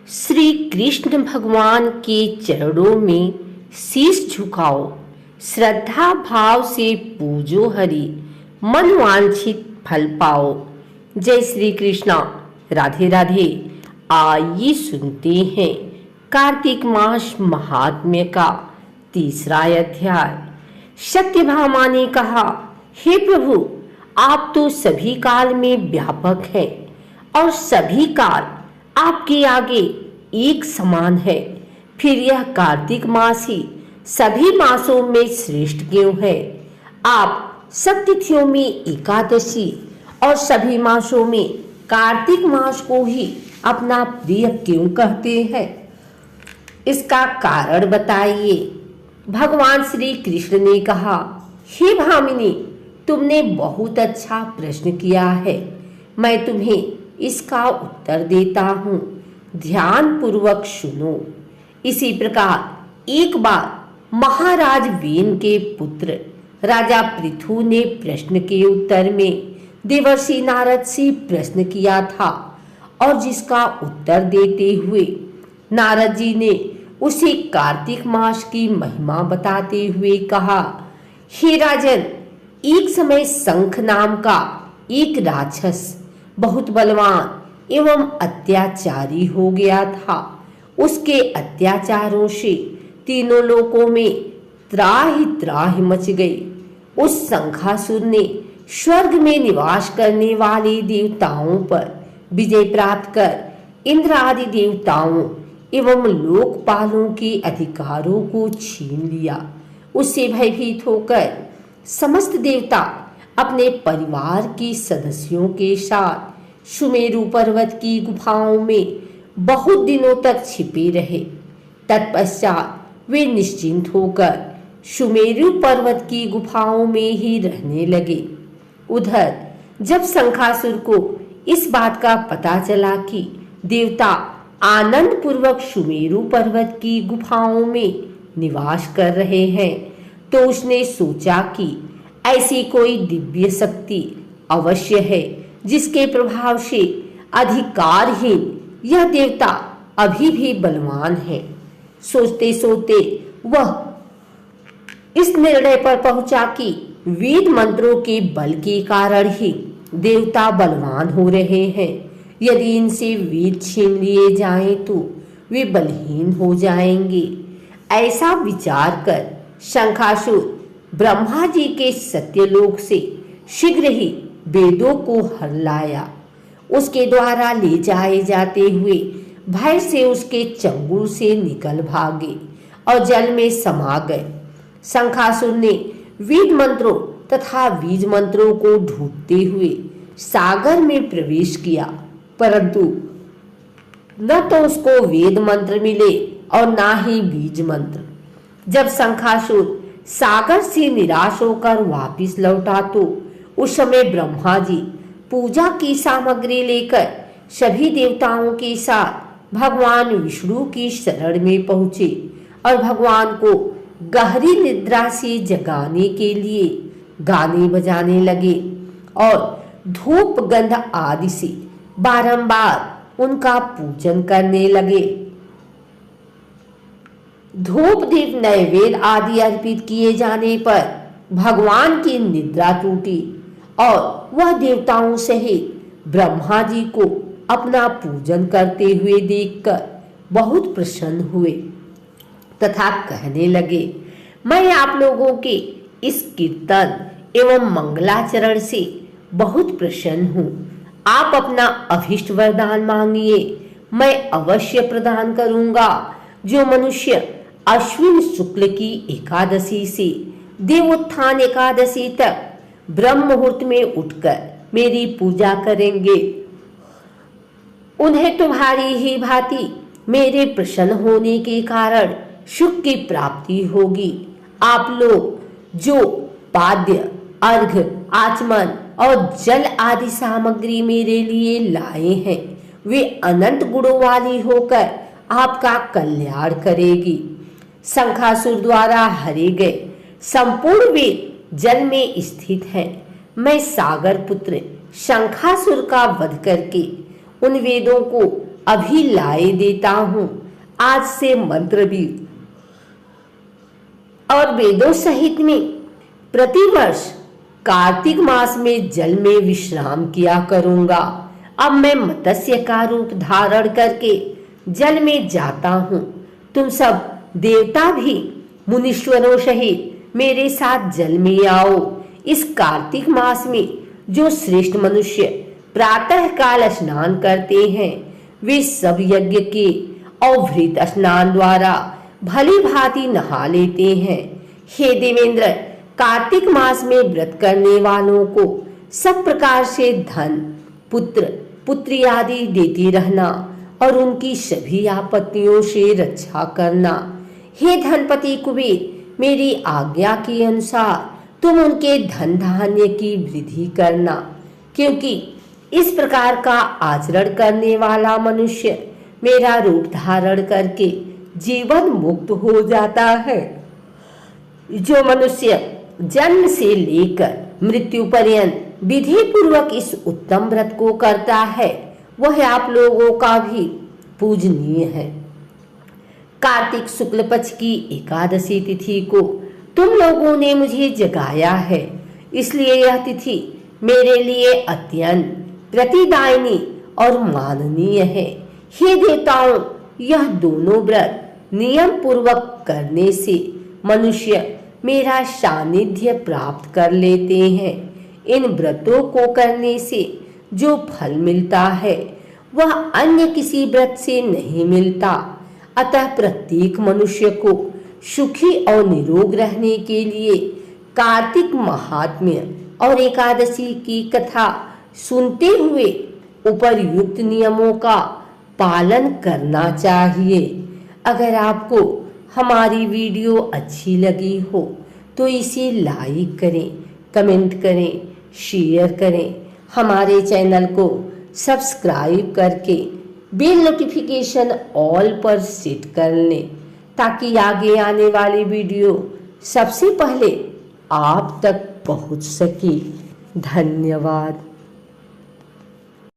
श्री कृष्ण भगवान के चरणों में शीश झुकाओ, श्रद्धा भाव से पूजो हरि, मन वांछित फल पाओ। जय श्री कृष्णा। राधे राधे। आइए सुनते हैं कार्तिक मास महात्म्य का तीसरा अध्याय। सत्यभामा ने कहा, हे प्रभु, आप तो सभी काल में व्यापक हैं और सभी काल आपके आगे एक समान है। फिर यह कार्तिक मास ही सभी मासों में श्रेष्ठ क्यों है? आप सब तिथियों में एकादशी और सभी मासों में कार्तिक मास को ही अपना प्रिय क्यों कहते हैं? इसका कारण बताइए। भगवान श्री कृष्ण ने कहा, हे भामिनी, तुमने बहुत अच्छा प्रश्न किया है। मैं तुम्हें इसका उत्तर देता हूँ, ध्यान पूर्वक सुनो। इसी प्रकार एक बार महाराज वेन के पुत्र राजा पृथु ने प्रश्न के उत्तर में देवर्षि नारद से प्रश्न किया था और जिसका उत्तर देते हुए नारद जी ने उसे कार्तिक मास की महिमा बताते हुए कहा, हे राजन, एक समय शंख नाम का एक राक्षस बहुत बलवान एवं अत्याचारी हो गया था। उसके अत्याचारों से तीनों लोकों में त्राहि त्राहि मच गई। उस शंखासुर ने स्वर्ग में निवास करने वाले देवताओं पर विजय प्राप्त कर इंद्र आदि देवताओं एवं लोकपालों के अधिकारों को छीन लिया। उससे भयभीत होकर समस्त देवता अपने परिवार के सदस्यों के साथ सुमेरु पर्वत की गुफाओं में बहुत दिनों तक छिपे रहे। तत्पश्चात वे निश्चिंत होकर सुमेरु पर्वत की गुफाओं में ही रहने लगे। उधर जब शंखासुर को इस बात का पता चला कि देवता आनंद पूर्वक सुमेरु पर्वत की गुफाओं में निवास कर रहे हैं, तो उसने सोचा कि ऐसी कोई दिव्य शक्ति अवश्य है जिसके प्रभाव से अधिकारहीन यह देवता अभी भी बलवान है। सोचते सोचते वह इस निर्णय पर पहुंचा कि वेद मंत्रों के बल के कारण ही देवता बलवान हो रहे हैं। यदि इनसे वेद छीन लिए जाएं तो वे बलहीन हो जाएंगे। ऐसा विचार कर शंखासुर ब्रह्मा जी के सत्यलोक से शीघ्र ही वेदों को हर लाया। उसके द्वारा ले जाए जाते हुए भय से उसके चंगुल से निकल भागे और जल में समा गए। शंखासुर ने वेद मंत्रों तथा बीज मंत्रों को ढूंढते हुए सागर में प्रवेश किया, परंतु न तो उसको वेद मंत्र मिले और ना ही बीज मंत्र। जब शंखासुर सागर से निराश होकर वापिस लौटा तो उस समय ब्रह्मा जी पूजा की सामग्री लेकर सभी देवताओं के साथ भगवान विष्णु की शरण में पहुंचे और भगवान को गहरी निद्रा से जगाने के लिए गाने बजाने लगे और धूप गंध आदि से बारंबार उनका पूजन करने लगे। धूप दीप नैवेद्य आदि अर्पित किए जाने पर भगवान की निद्रा टूटी और वह देवताओं सहित ब्रह्मा जी को अपना पूजन करते हुए देखकर बहुत प्रसन्न हुए तथा कहने लगे, मैं आप लोगों के इस कीर्तन एवं मंगलाचरण से बहुत प्रसन्न हूँ। आप अपना अभीष्ट वरदान मांगिए, मैं अवश्य प्रदान करूंगा। जो मनुष्य अश्विन शुक्ल की एकादशी से देवोत्थान एकादशी तक ब्रह्म मुहूर्त में उठकर मेरी पूजा करेंगे, उन्हें तुम्हारी ही भांति मेरे प्रसन्न होने के कारण सुख की प्राप्ति होगी। आप लोग जो पाद्य, अर्घ्य, आचमन और जल आदि सामग्री मेरे लिए लाए हैं, वे अनंत गुणों वाली होकर आपका कल्याण करेगी। शंखासुर द्वारा हरे गए संपूर्ण वेद जल में स्थित है। मैं सागर पुत्र शंखासुर का वध करके उन वेदों को अभी लाए देता हूँ। आज से मंत्र भी और वेदों सहित में प्रतिवर्ष कार्तिक मास में जल में विश्राम किया करूंगा। अब मैं मत्स्य का रूप धारण करके जल में जाता हूँ। तुम सब देवता भी मुनीश्वरों सहित मेरे साथ जल में आओ। इस कार्तिक मास में जो श्रेष्ठ मनुष्य प्रातः काल स्नान करते हैं वे सब यज्ञ के अवभृत स्नान द्वारा भली भांति नहा लेते हैं। हे देवेंद्र, कार्तिक मास में व्रत करने वालों को सब प्रकार से धन, पुत्र, पुत्री आदि देती रहना और उनकी सभी आपत्तियों से रक्षा करना। हे धनपति कुबेर, मेरी आज्ञा के अनुसार तुम उनके धन धान्य की वृद्धि करना, क्योंकि इस प्रकार का आचरण करने वाला मनुष्य मेरा रूप धारण करके जीवन मुक्त हो जाता है। जो मनुष्य जन्म से लेकर मृत्यु पर्यंत विधि पूर्वक इस उत्तम व्रत को करता है वह आप लोगों का भी पूजनीय है। कार्तिक शुक्ल पक्ष की एकादशी तिथि को तुम लोगों ने मुझे जगाया है, इसलिए यह तिथि मेरे लिए अत्यंत प्रतिदायिनी और माननीय है। हे देवताओं, यह दोनों व्रत नियम पूर्वक करने से मनुष्य मेरा सानिध्य प्राप्त कर लेते हैं। इन व्रतों को करने से जो फल मिलता है वह अन्य किसी व्रत से नहीं मिलता। अतः प्रत्येक मनुष्य को सुखी और निरोग रहने के लिए कार्तिक महात्म्य और एकादशी की कथा सुनते हुए उपर्युक्त नियमों का पालन करना चाहिए। अगर आपको हमारी वीडियो अच्छी लगी हो तो इसे लाइक करें, कमेंट करें, शेयर करें। हमारे चैनल को सब्सक्राइब करके बेल नोटिफिकेशन ऑल पर सेट कर लें ताकि आगे आने वाली वीडियो सबसे पहले आप तक पहुंच सके। धन्यवाद।